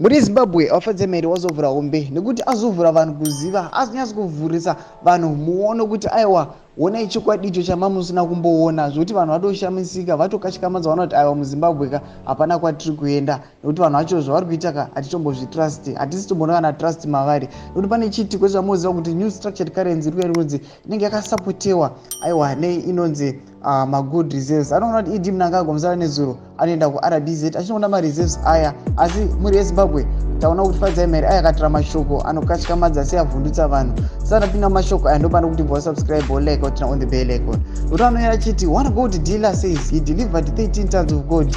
muri Zimbabwe Fadzai Mahere wazovhura hombe nekuti azovhura vanhu kuziva, azonyatsa kuvhurisa vanhu muono kuti aiwa honai chokwadi icho chamamusina kumboona, zvokuti vanhu vatoshamisika, vatokashikamadza vana kuti aiwa muZimbabwe ka hapana kwatiri kuenda, nekuti vanhu vacho zvavari kuita ka hatitombozvitrust, hatisi tomboona kana trust mavari, nekuti pane chitiko chamunoziva kuti new structured currency kunzi inenge yakasapotewa aiwa inonzi magold reserves. Anoona kuti mnangagwa musara nezuro anoenda kuRBZ achinoona mareserves aya, asi muri yeZimbabwe taona kuti Fadzai Mahere akatara mashoko anokashikamadza seAbuditsa Vanhu. Saka pinda mashoko aya ndopanda kuti bva subscribe or like or turn on the bell icon. Kuti anoera chiti one gold dealer says he delivered 13 tons of gold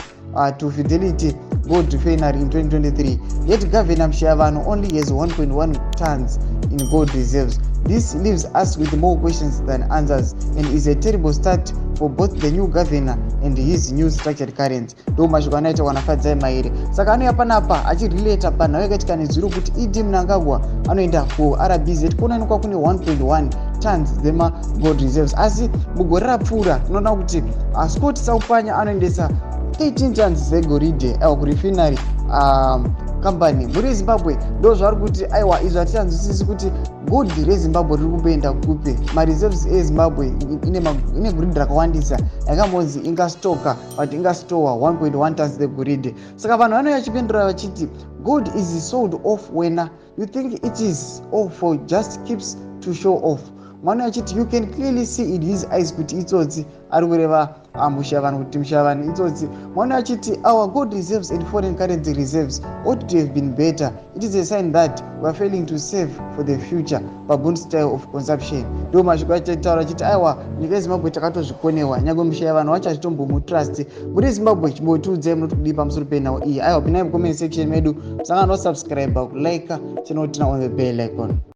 to Fidelity Gold Refinery in 2023. Yet Governor Nyaya Vanhu only has 1.1 tons in gold reserves. This leaves us with more questions than answers and is a terrible start for both the new governor and his new structured currency. Ndo mashoko anoita wana Fadzai Mahere. Saka anouya panapa achirelata panhau yakaitika nezuro kuti mnangagwa anoenda kuRBZ kunowanikwa kune 1.1 tons dzema gold reserves, asi mugore rapfuura tinoona kuti Scott Saupanya anoendesa 18 tons dzegoridhe kurefinery company muri Zimbabwe. Ndo zvari kuti aiwa izvo hatitanzwisisi kuti gold reZimbabwe riri kumboenda kupi. Mareserves eZimbabwe ine goridhe rakawandisa yakambonzi ingastoka but ingastowa 1.1 tons dzegoridhe. Saka vanhu vanouya vachipindura vachiti gold is sold off when you think it is all for just keeps to show off. Mwana achiti you can clearly see in his eyes kuti itsotsi ari kureva Nyaya Vanhu kuti Nyaya Vanhu itsotsi. Mwana achiti our gold reserves and foreign currency reserves ought to have been better. It is a sign that we are failing to save for the future baboon style of consumption. Ndo mashoko achitaura achiti aiwa nyika yeZimbabwe takatozvikonewa, nyangwe Nyaya Vanhu wacho achitombomutrust. Muri Zimbabwe chimbotiudzai munoti kudii pamusoro penhau iyi. Aiwa pinai mucomment section medu musangano subscribe, kulike channel, turn on the bell icon.